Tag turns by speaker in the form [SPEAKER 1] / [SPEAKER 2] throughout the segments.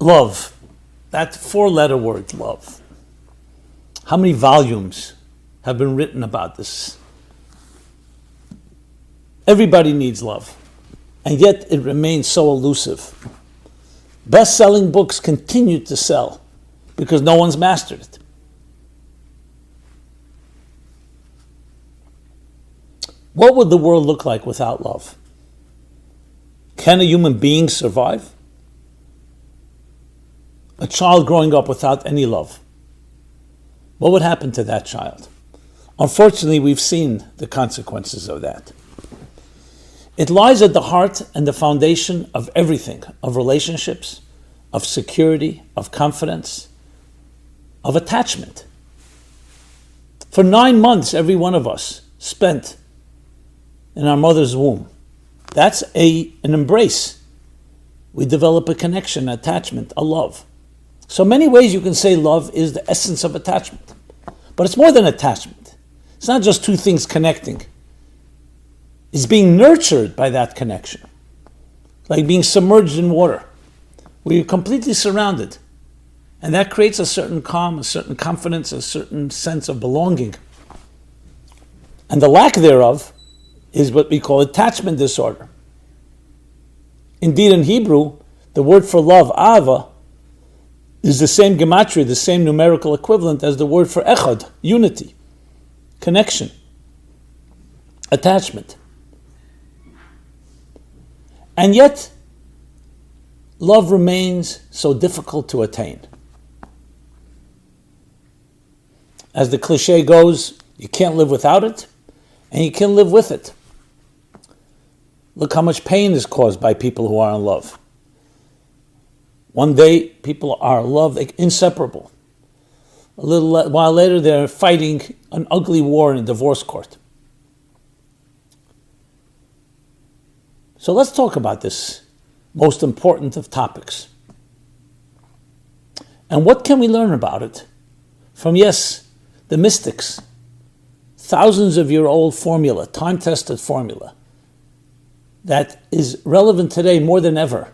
[SPEAKER 1] Love, that four-letter word, love. How many volumes have been written about this? Everybody needs love, and yet it remains so elusive. Best-selling books continue to sell because no one's mastered it. What would the world look like without love? Can a human being survive? A child growing up without any love, what would happen to that child? Unfortunately, we've seen the consequences of that. It lies at the heart and the foundation of everything, of relationships, of security, of confidence, of attachment. For 9 months, every one of us spent in our mother's womb. That's an embrace. We develop a connection, attachment, a love. So many ways you can say love is the essence of attachment. But it's more than attachment. It's not just two things connecting. It's being nurtured by that connection. Like being submerged in water, where you're completely surrounded. And that creates a certain calm, a certain confidence, a certain sense of belonging. And the lack thereof is what we call attachment disorder. Indeed, in Hebrew, the word for love, ahava, is the same gematria, the same numerical equivalent as the word for echad, unity, connection, attachment. And yet, love remains so difficult to attain. As the cliche goes, you can't live without it, and you can live with it. Look how much pain is caused by people who are in love. One day, people are in love, they're inseparable. A little while later, they're fighting an ugly war in a divorce court. So let's talk about this most important of topics. And what can we learn about it from, yes, the mystics? Thousands of year old formula, time-tested formula, that is relevant today more than ever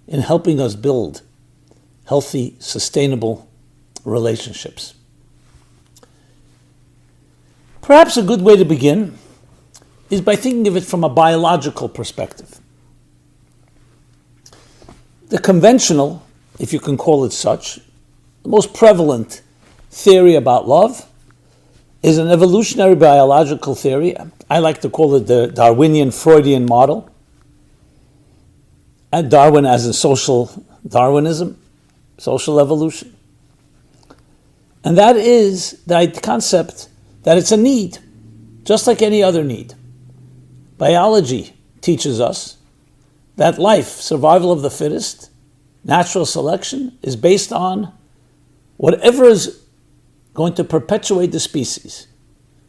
[SPEAKER 1] in helping us build healthy, sustainable relationships. Perhaps a good way to begin is by thinking of it from a biological perspective. The conventional, if you can call it such, the most prevalent theory about love is an evolutionary biological theory. I like to call it the Darwinian Freudian model. And Darwin as in social Darwinism, social evolution. And that is the concept that it's a need, just like any other need. Biology teaches us that life, survival of the fittest, natural selection, is based on whatever is going to perpetuate the species.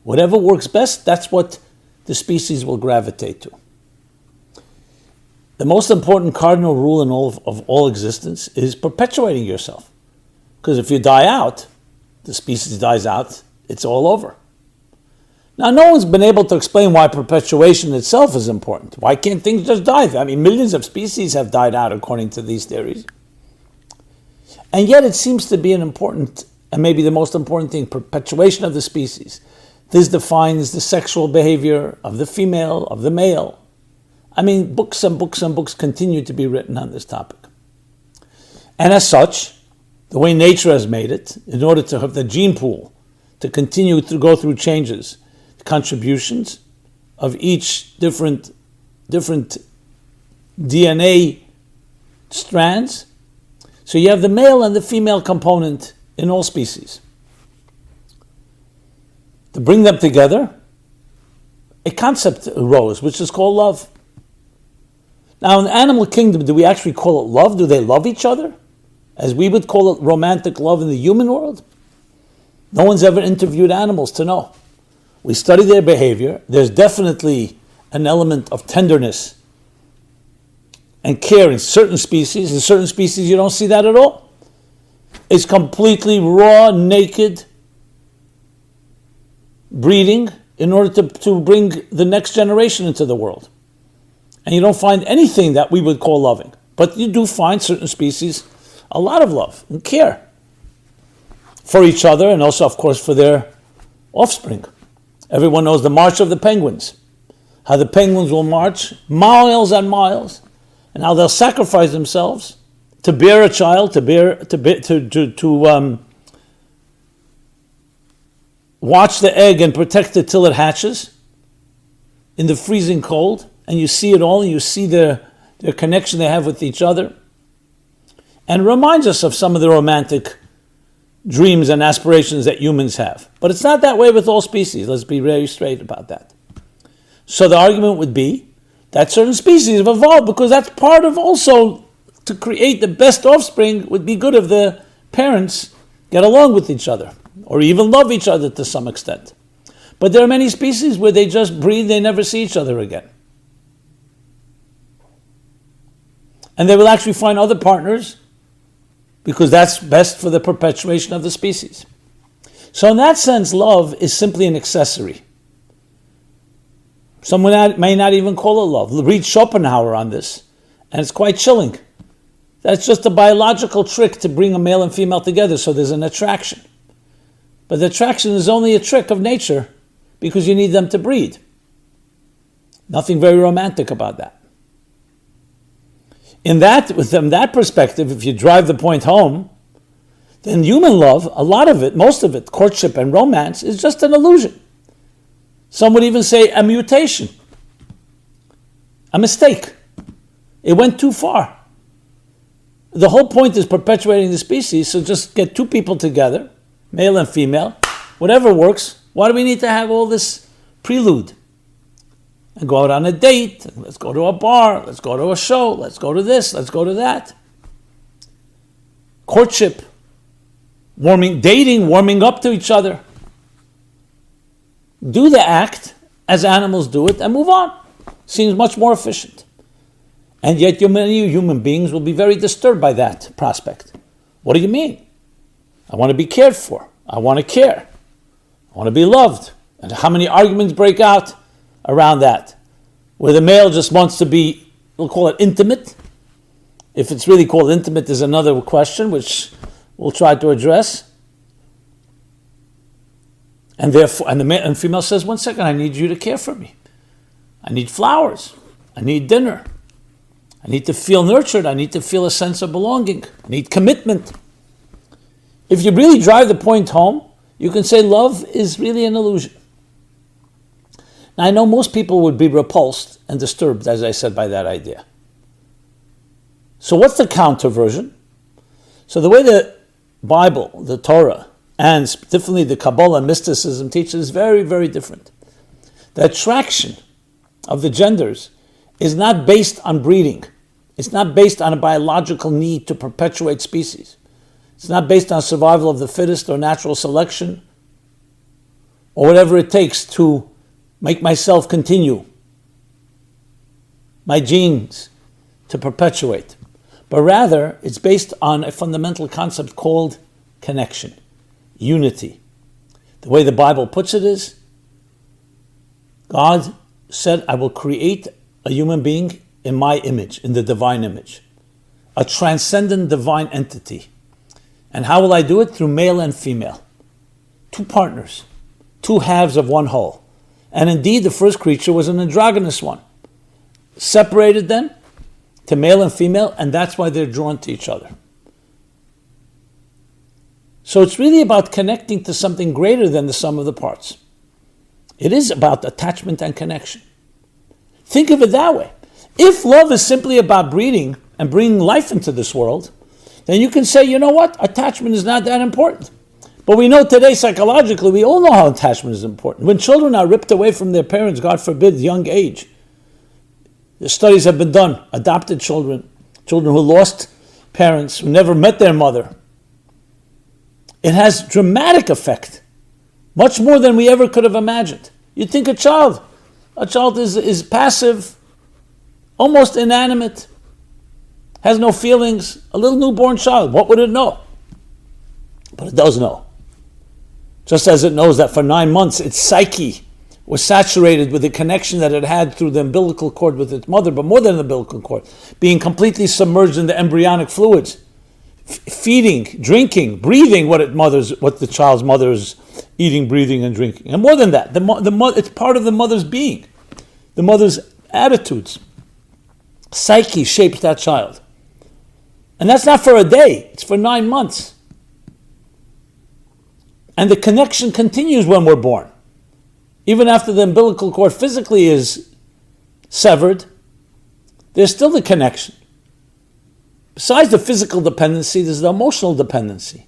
[SPEAKER 1] Whatever works best, that's what the species will gravitate to. The most important cardinal rule in all existence is perpetuating yourself. Because if you die out, the species dies out, it's all over. Now, no one's been able to explain why perpetuation itself is important. Why can't things just die? I mean, millions of species have died out according to these theories. And yet it seems to be an important, and maybe the most important thing, perpetuation of the species. This defines the sexual behavior of the female, of the male. I mean, books and books and books continue to be written on this topic. And as such, the way nature has made it, in order to have the gene pool to continue to go through changes, contributions of each different DNA strands. So you have the male and the female component in all species. To bring them together, a concept arose, which is called love. Now, in the animal kingdom, do we actually call it love? Do they love each other? As we would call it romantic love in the human world? No one's ever interviewed animals to know. We study their behavior. There's definitely an element of tenderness and care in certain species. In certain species, you don't see that at all. It's completely raw, naked breeding in order to bring the next generation into the world. And you don't find anything that we would call loving. But you do find certain species a lot of love and care for each other and also, of course, for their offspring. Everyone knows the March of the Penguins, how the penguins will march miles and miles, and how they'll sacrifice themselves to bear a child, to watch the egg and protect it till it hatches in the freezing cold, and you see it all, and you see their connection they have with each other, and it reminds us of some of the romantic dreams and aspirations that humans have. But it's not that way with all species. Let's be very straight about that. So the argument would be that certain species have evolved because that's part of also to create the best offspring would be good if the parents get along with each other or even love each other to some extent. But there are many species where they just breed, they never see each other again. And they will actually find other partners because that's best for the perpetuation of the species. So in that sense, love is simply an accessory. Someone may not even call it love. Read Schopenhauer on this, and it's quite chilling. That's just a biological trick to bring a male and female together so there's an attraction. But the attraction is only a trick of nature because you need them to breed. Nothing very romantic about that. From that perspective, if you drive the point home, then human love, a lot of it, most of it, courtship and romance, is just an illusion. Some would even say a mutation, a mistake. It went too far. The whole point is perpetuating the species, so just get two people together, male and female, whatever works. Why do we need to have all this prelude? And go out on a date, let's go to a bar, let's go to a show, let's go to this, let's go to that. Courtship, dating, warming up to each other. Do the act as animals do it and move on. Seems much more efficient. And yet many human beings will be very disturbed by that prospect. What do you mean? I want to be cared for. I want to care. I want to be loved. And how many arguments break out around that, where the male just wants to be, we'll call it intimate. If it's really called intimate is another question, which we'll try to address. And therefore, and the male and female says, 1 second, I need you to care for me. I need flowers. I need dinner. I need to feel nurtured. I need to feel a sense of belonging. I need commitment. If you really drive the point home, you can say love is really an illusion. Now, I know most people would be repulsed and disturbed, as I said, by that idea. So what's the counter version? So the way the Bible, the Torah, and specifically the Kabbalah and mysticism teaches is very, very different. The attraction of the genders is not based on breeding. It's not based on a biological need to perpetuate species. It's not based on survival of the fittest or natural selection or whatever it takes to make myself continue, my genes to perpetuate. But rather, it's based on a fundamental concept called connection, unity. The way the Bible puts it is, God said, I will create a human being in my image, in the divine image, a transcendent divine entity. And how will I do it? Through male and female. Two partners, two halves of one whole. And indeed, the first creature was an androgynous one. Separated then to male and female, and that's why they're drawn to each other. So it's really about connecting to something greater than the sum of the parts. It is about attachment and connection. Think of it that way. If love is simply about breeding and bringing life into this world, then you can say, you know what? Attachment is not that important. But we know today psychologically, we all know how attachment is important. When children are ripped away from their parents, God forbid, young age, the studies have been done, adopted children, children who lost parents, who never met their mother. It has dramatic effect, much more than we ever could have imagined. You think a child is passive, almost inanimate, has no feelings, a little newborn child, what would it know? But it does know. Just as it knows that for 9 months its psyche was saturated with the connection that it had through the umbilical cord with its mother, but more than the umbilical cord, being completely submerged in the embryonic fluids, feeding, drinking, breathing what the child's mother is eating, breathing, and drinking. And more than that, it's part of the mother's being. The mother's attitudes, psyche shapes that child. And that's not for a day, it's for 9 months. And the connection continues when we're born. Even after the umbilical cord physically is severed, there's still the connection. Besides the physical dependency, there's the emotional dependency.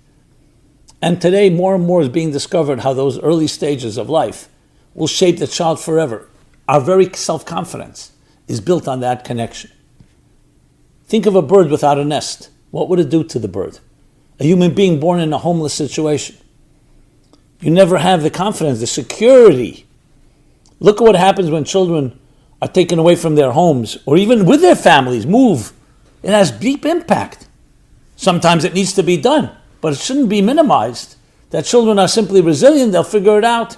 [SPEAKER 1] And today, more and more is being discovered how those early stages of life will shape the child forever. Our very self-confidence is built on that connection. Think of a bird without a nest. What would it do to the bird? A human being born in a homeless situation. You never have the confidence, the security. Look at what happens when children are taken away from their homes, or even with their families, move. It has deep impact. Sometimes it needs to be done, but it shouldn't be minimized. That children are simply resilient, they'll figure it out.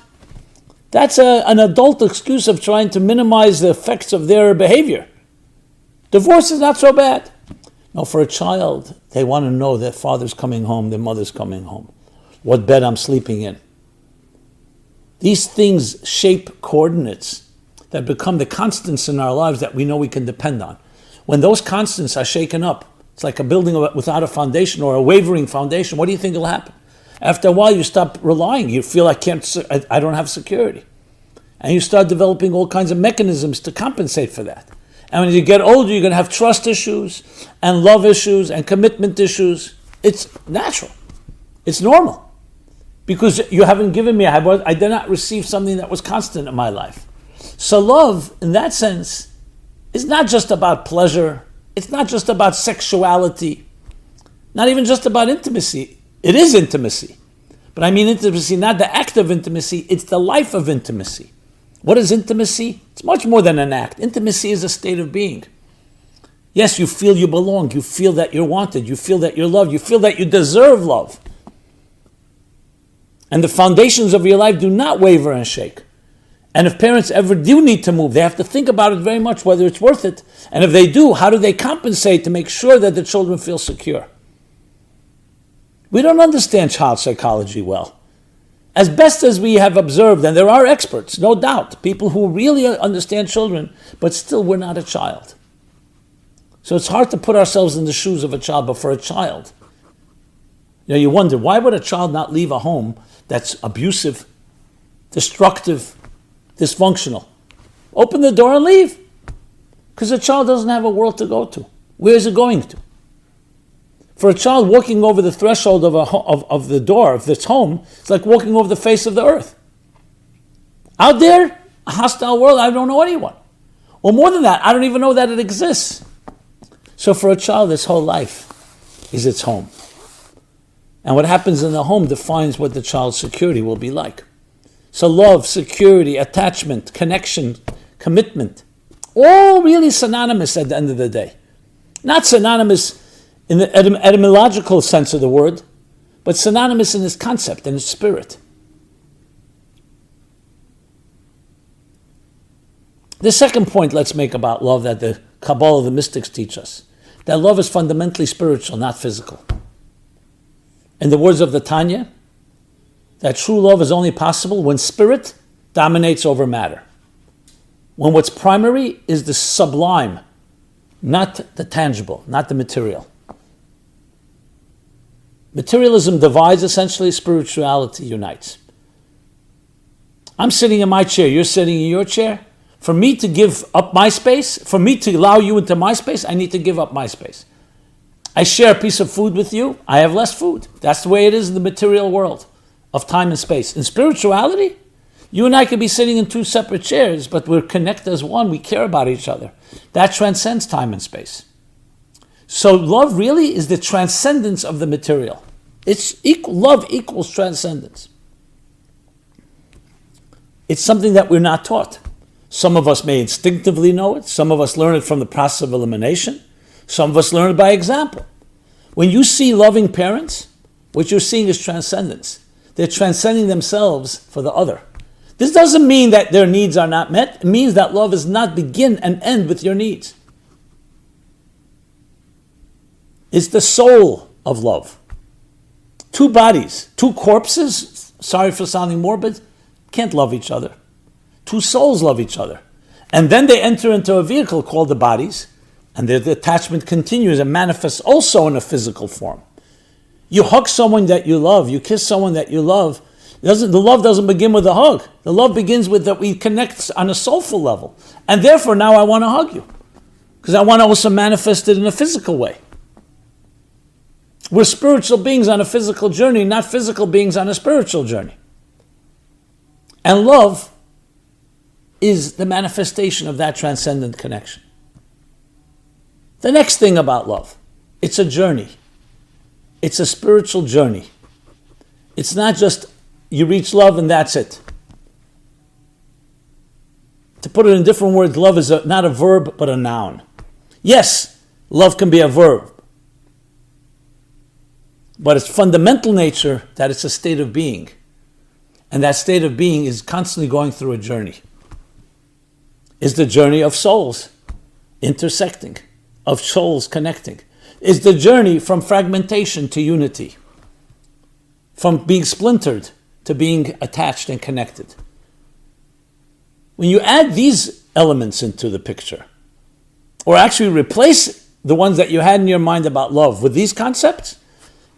[SPEAKER 1] That's an adult excuse of trying to minimize the effects of their behavior. Divorce is not so bad. No, for a child, they want to know their father's coming home, their mother's coming home, what bed I'm sleeping in. These things shape coordinates that become the constants in our lives that we know we can depend on. When those constants are shaken up, it's like a building without a foundation or a wavering foundation. What do you think will happen? After a while, you stop relying. You feel I don't have security. And you start developing all kinds of mechanisms to compensate for that. And when you get older, you're going to have trust issues and love issues and commitment issues. It's natural. It's normal. Because you haven't given me, I did not receive something that was constant in my life. So love, in that sense, is not just about pleasure. It's not just about sexuality. Not even just about intimacy. It is intimacy. But I mean intimacy, not the act of intimacy, it's the life of intimacy. What is intimacy? It's much more than an act. Intimacy is a state of being. Yes, you feel you belong. You feel that you're wanted. You feel that you're loved. You feel that you deserve love. And the foundations of your life do not waver and shake. And if parents ever do need to move, they have to think about it very much, whether it's worth it. And if they do, how do they compensate to make sure that the children feel secure? We don't understand child psychology well. As best as we have observed, and there are experts, no doubt, people who really understand children, but still we're not a child. So it's hard to put ourselves in the shoes of a child, but for a child, you wonder, why would a child not leave a home that's abusive, destructive, dysfunctional? Open the door and leave. Because a child doesn't have a world to go to. Where is it going to? For a child, walking over the threshold of the door of this home, it's like walking over the face of the earth. Out there, a hostile world, I don't know anyone. Or more than that, I don't even know that it exists. So for a child, this whole life is its home. And what happens in the home defines what the child's security will be like. So love, security, attachment, connection, commitment, all really synonymous at the end of the day. Not synonymous in the etymological sense of the word, but synonymous in its concept and its spirit. The second point let's make about love that the Kabbalah, the mystics teach us, that love is fundamentally spiritual, not physical. In the words of the Tanya, that true love is only possible when spirit dominates over matter. When what's primary is the sublime, not the tangible, not the material. Materialism divides, essentially, spirituality unites. I'm sitting in my chair, you're sitting in your chair. For me to give up my space, for me to allow you into my space, I need to give up my space. I share a piece of food with you, I have less food. That's the way it is in the material world of time and space. In spirituality, you and I could be sitting in two separate chairs, but we're connected as one, we care about each other. That transcends time and space. So love really is the transcendence of the material. Love equals transcendence. It's something that we're not taught. Some of us may instinctively know it. Some of us learn it from the process of elimination. Some of us learn it by example. When you see loving parents, what you're seeing is transcendence. They're transcending themselves for the other. This doesn't mean that their needs are not met. It means that love does not begin and end with your needs. It's the soul of love. Two bodies, two corpses, sorry for sounding morbid, can't love each other. Two souls love each other. And then they enter into a vehicle called the bodies, and the attachment continues and manifests also in a physical form. You hug someone that you love, you kiss someone that you love. The love doesn't begin with a hug. The love begins with that we connect on a soulful level. And therefore now I want to hug you. Because I want to also manifest it in a physical way. We're spiritual beings on a physical journey, not physical beings on a spiritual journey. And love is the manifestation of that transcendent connection. The next thing about love, it's a journey. It's a spiritual journey. It's not just you reach love and that's it. To put it in different words, love is not a verb but a noun. Yes, love can be a verb. But its fundamental nature, that it's a state of being. And that state of being is constantly going through a journey. It's the journey of souls intersecting, of souls connecting. It's the journey from fragmentation to unity, from being splintered to being attached and connected. When you add these elements into the picture, or actually replace the ones that you had in your mind about love with these concepts,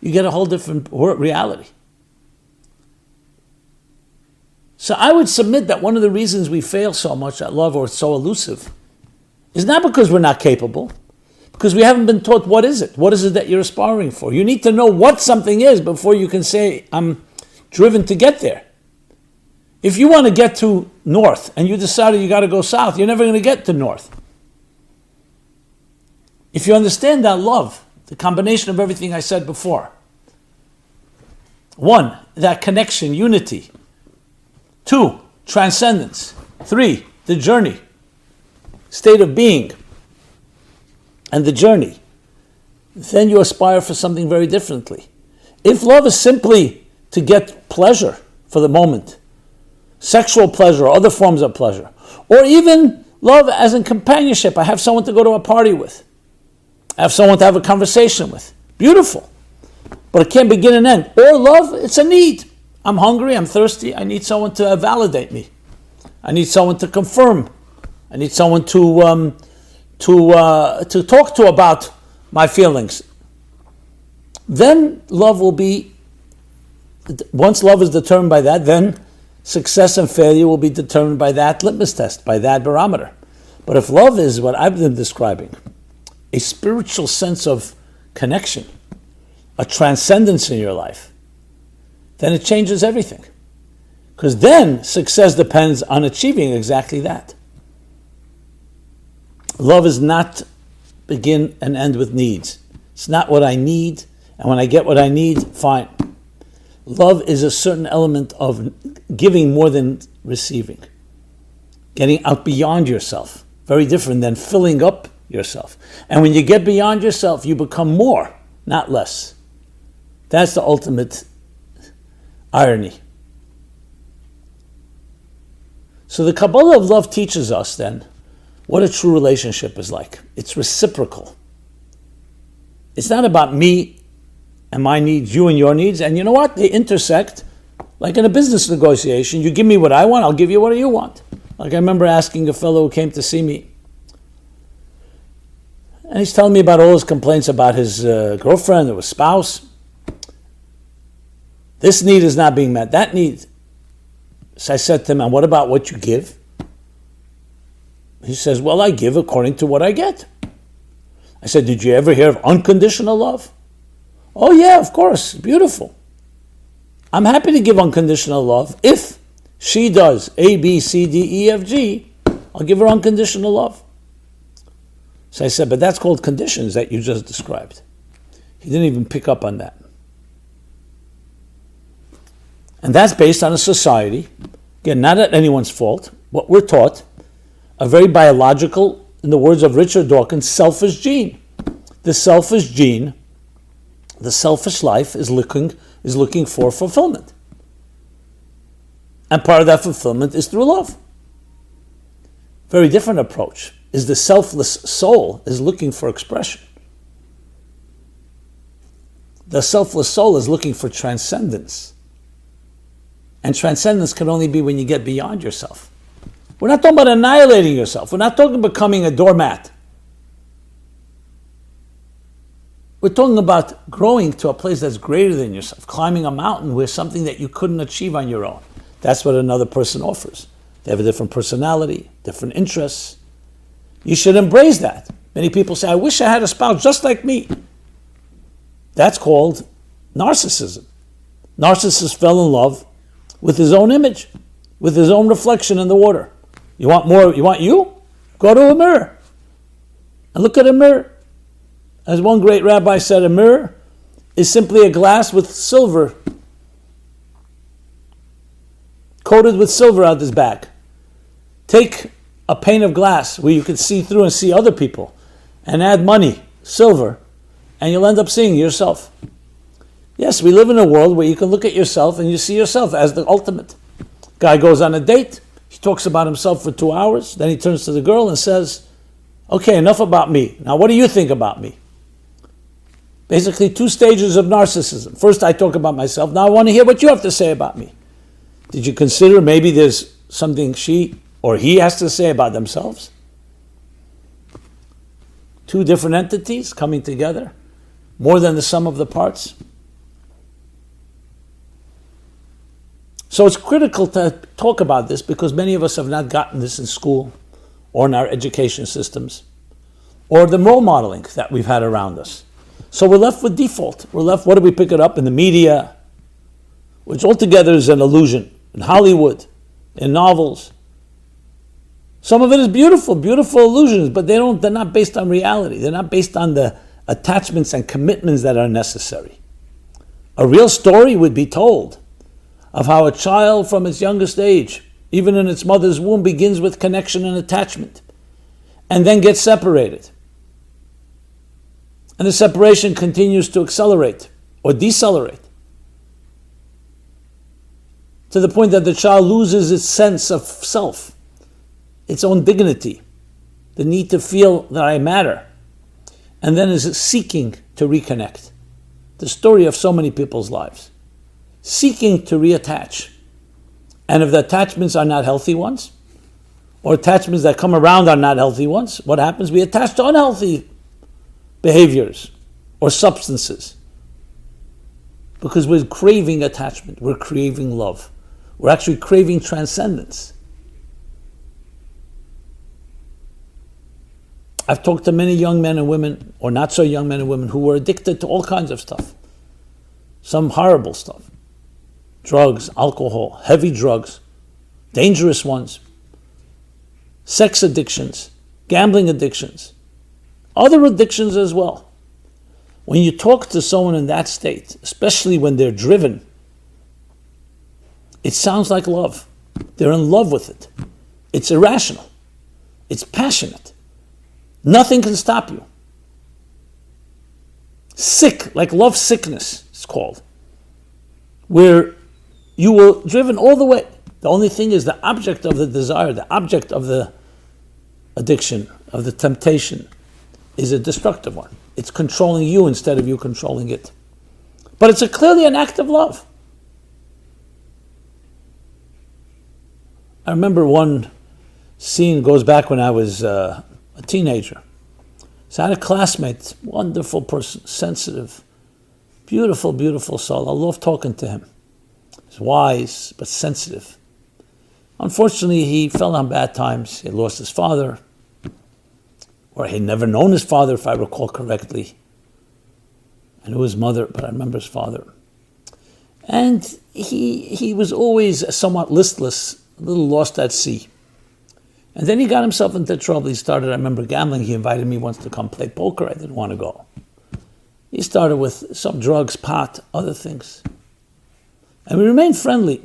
[SPEAKER 1] you get a whole different reality. So I would submit that one of the reasons we fail so much at love, or it's so elusive, is not because we're not capable, because we haven't been taught what is it. What is it that you're aspiring for? You need to know what something is before you can say, I'm driven to get there. If you want to get to north and you decided you got to go south, you're never going to get to north. If you understand that love, the combination of everything I said before, one, that connection, unity. Two, transcendence. Three, the journey, state of being, and the journey. Then you aspire for something very differently. If love is simply to get pleasure for the moment, sexual pleasure or other forms of pleasure, or even love as in companionship, I have someone to go to a party with, I have someone to have a conversation with, beautiful, but it can't begin and end. Or love, it's a need. I'm hungry, I'm thirsty, I need someone to validate me. I need someone to confirm. I need someone to talk to about my feelings. Then love will be, once love is determined by that, then success and failure will be determined by that litmus test, by that barometer. But if love is what I've been describing, a spiritual sense of connection, a transcendence in your life, then it changes everything. Because then success depends on achieving exactly that. Love is not begin and end with needs. It's not what I need, and when I get what I need, fine. Love is a certain element of giving more than receiving. Getting out beyond yourself. Very different than filling up yourself. And when you get beyond yourself, you become more, not less. That's the ultimate irony. So the Kabbalah of love teaches us then what a true relationship is like. It's reciprocal. It's not about me and my needs, you and your needs. And you know what? They intersect like in a business negotiation. You give me what I want, I'll give you what you want. Like I remember asking a fellow who came to see me, and he's telling me about all his complaints about his girlfriend or his spouse. This need is not being met, that need. So I said to him, and what about what you give? He says, well, I give according to what I get. I said, did you ever hear of unconditional love? Oh yeah, of course, beautiful. I'm happy to give unconditional love. If she does A, B, C, D, E, F, G, I'll give her unconditional love. So I said, but that's called conditions that you just described. He didn't even pick up on that. And that's based on a society, again, not at anyone's fault, what we're taught, a very biological, in the words of Richard Dawkins, selfish gene. The selfish gene, the selfish life is looking for fulfillment. And part of that fulfillment is through love. Very different approach is the selfless soul is looking for expression. The selfless soul is looking for transcendence. And transcendence can only be when you get beyond yourself. We're not talking about annihilating yourself. We're not talking about becoming a doormat. We're talking about growing to a place that's greater than yourself, climbing a mountain where something that you couldn't achieve on your own. That's what another person offers. They have a different personality, different interests. You should embrace that. Many people say, I wish I had a spouse just like me. That's called narcissism. Narcissist fell in love with his own image, with his own reflection in the water. You want more? You want you? Go to a mirror and look at a mirror. As one great rabbi said, a mirror is simply a glass with silver, coated with silver out this back. Take a pane of glass where you can see through and see other people, and add money, silver, and you'll end up seeing yourself. Yes, we live in a world where you can look at yourself and you see yourself as the ultimate. Guy goes on a date, he talks about himself for 2 hours, then he turns to the girl and says, okay, enough about me. Now what do you think about me? Basically 2 stages of narcissism. First I talk about myself, now I want to hear what you have to say about me. Did you consider maybe there's something she or he has to say about themselves? 2 different entities coming together, more than the sum of the parts. So it's critical to talk about this because many of us have not gotten this in school or in our education systems or the role modeling that we've had around us. So we're left with default. We're left, what do we pick it up in the media, which altogether is an illusion, in Hollywood, in novels. Some of it is beautiful, beautiful illusions, but they're not based on reality. They're not based on the attachments and commitments that are necessary. A real story would be told of how a child from its youngest age, even in its mother's womb, begins with connection and attachment, and then gets separated. And the separation continues to accelerate or decelerate to the point that the child loses its sense of self, its own dignity, the need to feel that I matter, and then is seeking to reconnect. The story of so many people's lives. Seeking to reattach. And if the attachments are not healthy ones, or attachments that come around are not healthy ones, what happens? We attach to unhealthy behaviors or substances. Because we're craving attachment, we're craving love. We're actually craving transcendence. I've talked to many young men and women, or not so young men and women, who were addicted to all kinds of stuff. Some horrible stuff. Drugs, alcohol, heavy drugs, dangerous ones, sex addictions, gambling addictions, other addictions as well. When you talk to someone in that state, especially when they're driven, it sounds like love. They're in love with it. It's irrational. It's passionate. Nothing can stop you. Sick, like love sickness, it's called. Where you were driven all the way. The only thing is the object of the desire, the object of the addiction, of the temptation, is a destructive one. It's controlling you instead of you controlling it. But it's clearly an act of love. I remember one scene goes back when I was a teenager. So I had a classmate, wonderful person, sensitive, beautiful, beautiful soul. I love talking to him. He's wise, but sensitive. Unfortunately, he fell on bad times. He lost his father, or he'd never known his father, if I recall correctly. I knew his mother, but I remember his father. And he was always somewhat listless, a little lost at sea. And then he got himself into trouble. He started, I remember, gambling. He invited me once to come play poker. I didn't want to go. He started with some drugs, pot, other things. And we remained friendly.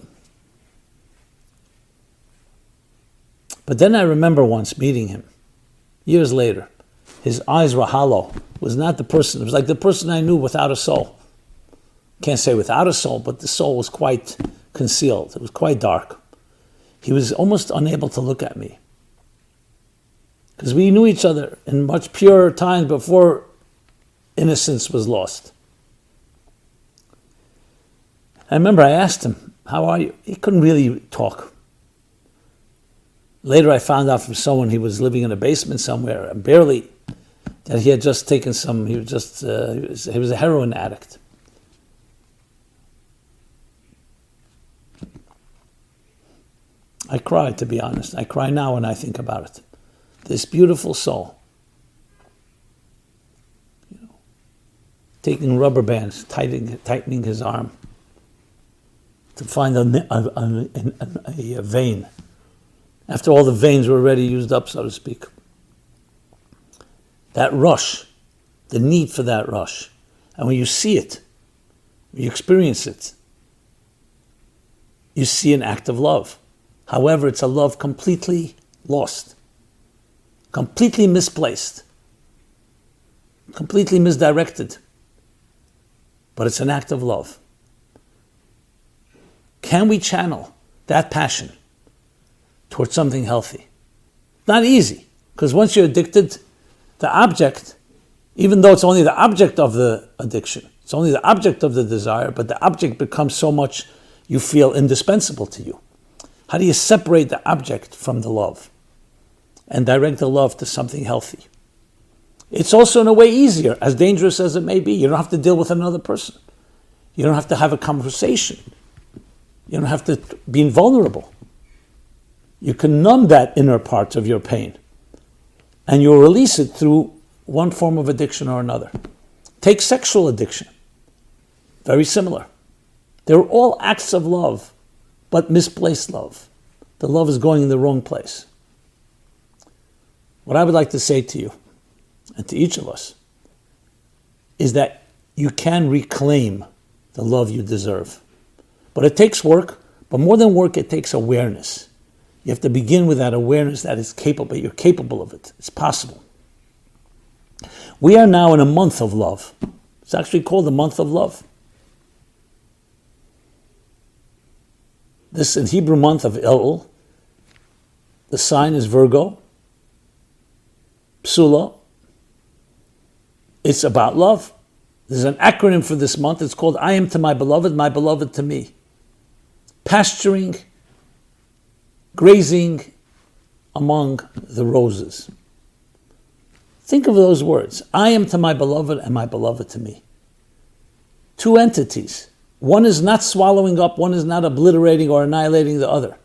[SPEAKER 1] But then I remember once meeting him, years later. His eyes were hollow. It was not the person. It was like the person I knew without a soul. Can't say without a soul, but the soul was quite concealed. It was quite dark. He was almost unable to look at me. Because we knew each other in much purer times before innocence was lost. I remember I asked him, how are you? He couldn't really talk. Later I found out from someone he was living in a basement somewhere, barely, that he had just taken some, he was a heroin addict. I cry, to be honest. I cry now when I think about it. This beautiful soul, taking rubber bands, tightening his arm to find a vein, after all the veins were already used up, so to speak. That rush, the need for that rush. And when you see it, when you experience it, you see an act of love. However, it's a love completely lost, completely misplaced, completely misdirected. But it's an act of love. Can we channel that passion towards something healthy? Not easy, because once you're addicted, the object, even though it's only the object of the addiction, it's only the object of the desire, but the object becomes so much you feel indispensable to you. How do you separate the object from the love and direct the love to something healthy? It's also in a way easier, as dangerous as it may be. You don't have to deal with another person. You don't have to have a conversation. You don't have to be vulnerable. You can numb that inner part of your pain, and you'll release it through one form of addiction or another. Take sexual addiction. Very similar. They're all acts of love, but misplaced love. The love is going in the wrong place. What I would like to say to you, and to each of us, is that you can reclaim the love you deserve. But it takes work, but more than work, it takes awareness. You have to begin with that awareness that it's capable, you're capable of it. It's possible. We are now in a month of love. It's actually called the month of love. This in Hebrew month of Elul, the sign is Virgo, Psula. It's about love. There's an acronym for this month. It's called I am to my beloved to me. Pasturing, grazing among the roses. Think of those words. I am to my beloved and my beloved to me. Two entities. One is not swallowing up, one is not obliterating or annihilating the other.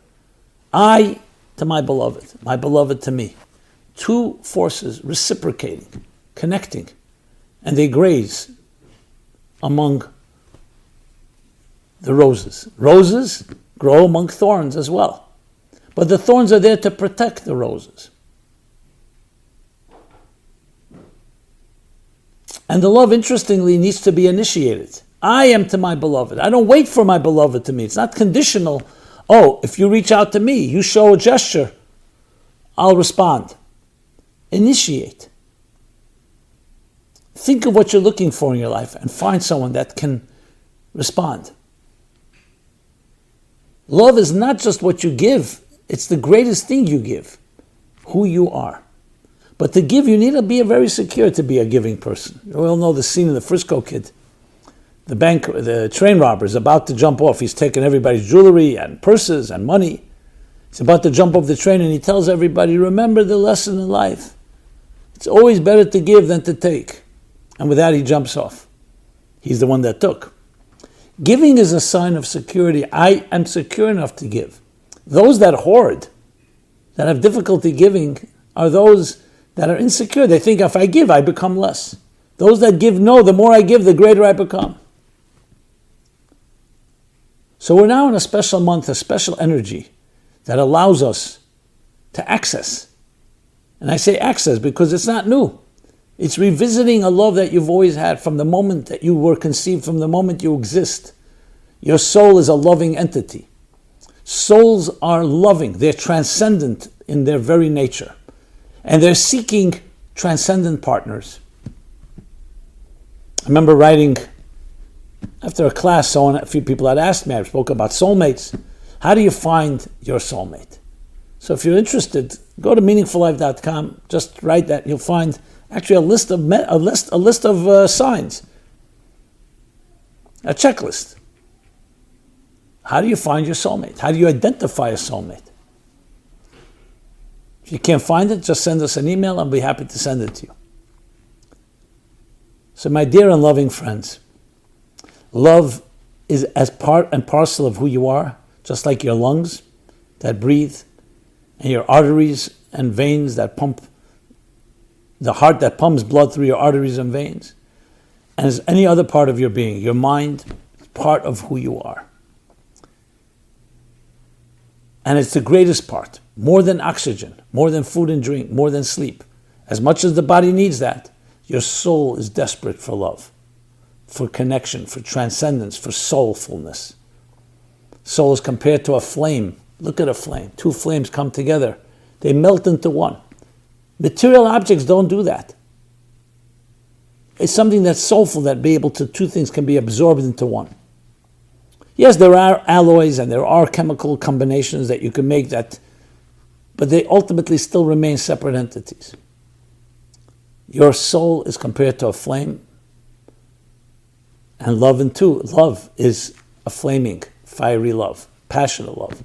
[SPEAKER 1] I to my beloved to me. Two forces reciprocating, connecting, and they graze among the roses. Roses grow among thorns as well. But the thorns are there to protect the roses. And the love, interestingly, needs to be initiated. I am to my beloved. I don't wait for my beloved to me. It's not conditional. Oh, if you reach out to me, you show a gesture, I'll respond. Initiate. Think of what you're looking for in your life and find someone that can respond. Love is not just what you give. It's the greatest thing you give, who you are. But to give, you need to be very secure to be a giving person. You all know the scene of the Frisco Kid. The train robber is about to jump off. He's taken everybody's jewelry and purses and money. He's about to jump off the train and he tells everybody, remember the lesson in life. It's always better to give than to take. And with that, he jumps off. He's the one that took. Giving is a sign of security. I am secure enough to give. Those that hoard, that have difficulty giving, are those that are insecure. They think if I give, I become less. Those that give know the more I give, the greater I become. So we're now in a special month, a special energy that allows us to access. And I say access because it's not new. It's revisiting a love that you've always had from the moment that you were conceived, from the moment you exist. Your soul is a loving entity. Souls are loving. They're transcendent in their very nature. And they're seeking transcendent partners. I remember writing, after a class, a few people had asked me, I spoke about soulmates. How do you find your soulmate? So if you're interested, go to meaningfullife.com, just write that. You'll find actually a list of signs, a checklist. How do you find your soulmate? How do you identify a soulmate? If you can't find it, just send us an email. I'll be happy to send it to you. So my dear and loving friends, love is as part and parcel of who you are, just like your lungs that breathe, and your arteries and veins that pump, the heart that pumps blood through your arteries and veins. And as any other part of your being, your mind is part of who you are. And it's the greatest part, more than oxygen, more than food and drink, more than sleep. As much as the body needs that, your soul is desperate for love, for connection, for transcendence, for soulfulness. Soul is compared to a flame. Look at a flame. Two flames come together. They melt into one. Material objects don't do that. It's something that's soulful, that two things can be absorbed into one. Yes, there are alloys and there are chemical combinations that you can make that, but they ultimately still remain separate entities. Your soul is compared to a flame, and love is a flaming, fiery love, passionate love.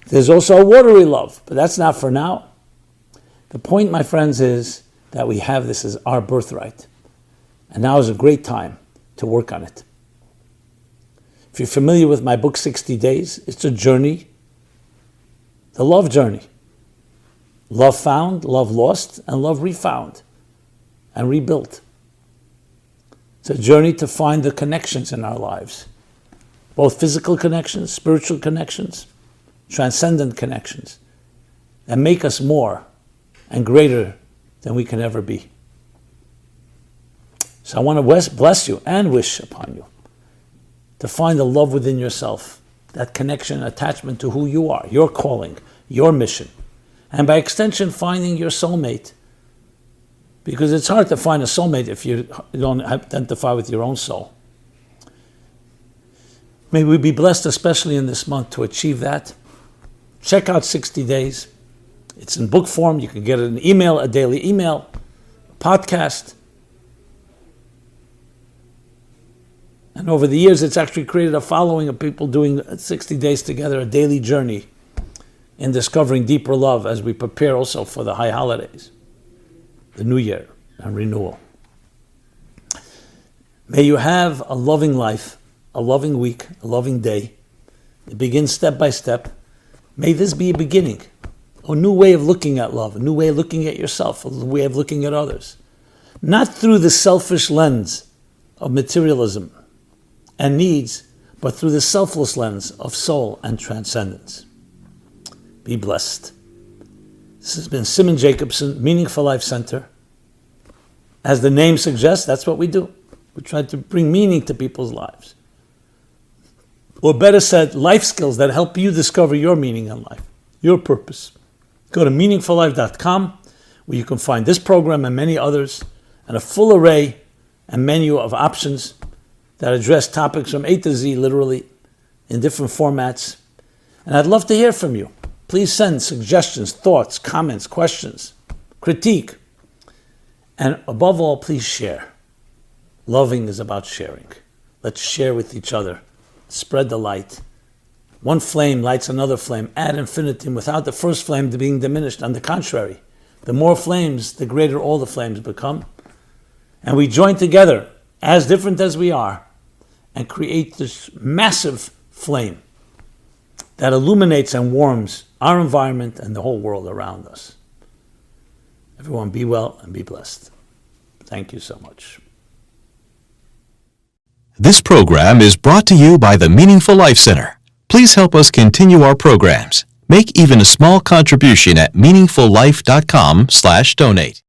[SPEAKER 1] There's also a watery love, but that's not for now. The point, my friends, is that we have this as our birthright, and now is a great time to work on it. If you're familiar with my book, 60 Days, it's a journey, the love journey. Love found, love lost, and love refound and rebuilt. It's a journey to find the connections in our lives, both physical connections, spiritual connections, transcendent connections, that make us more and greater than we can ever be. So I want to bless you and wish upon you to find the love within yourself, that connection, attachment to who you are, your calling, your mission, and by extension, finding your soulmate. Because it's hard to find a soulmate if you don't identify with your own soul. May we be blessed, especially in this month, to achieve that. Check out 60 Days. It's in book form. You can get it in email, a daily email, a podcast. And over the years, it's actually created a following of people doing 60 days together, a daily journey in discovering deeper love as we prepare also for the high holidays, the New Year and renewal. May you have a loving life, a loving week, a loving day. It begins step by step. May this be a beginning, a new way of looking at love, a new way of looking at yourself, a new way of looking at others. Not through the selfish lens of materialism and needs, but through the selfless lens of soul and transcendence. Be blessed. This has been Simon Jacobson, Meaningful Life Center. As the name suggests, that's what we do. We try to bring meaning to people's lives. Or better said, life skills that help you discover your meaning in life, your purpose. Go to meaningfullife.com, where you can find this program and many others, and a full array and menu of options that address topics from A to Z, literally, in different formats. And I'd love to hear from you. Please send suggestions, thoughts, comments, questions, critique. And above all, please share. Loving is about sharing. Let's share with each other. Spread the light. One flame lights another flame ad infinitum without the first flame being diminished. On the contrary, the more flames, the greater all the flames become. And we join together, as different as we are, and create this massive flame that illuminates and warms our environment and the whole world around us. Everyone be well and be blessed. Thank you so much.
[SPEAKER 2] This program is brought to you by the Meaningful Life Center. Please help us continue our programs. Make even a small contribution at meaningfullife.com/donate.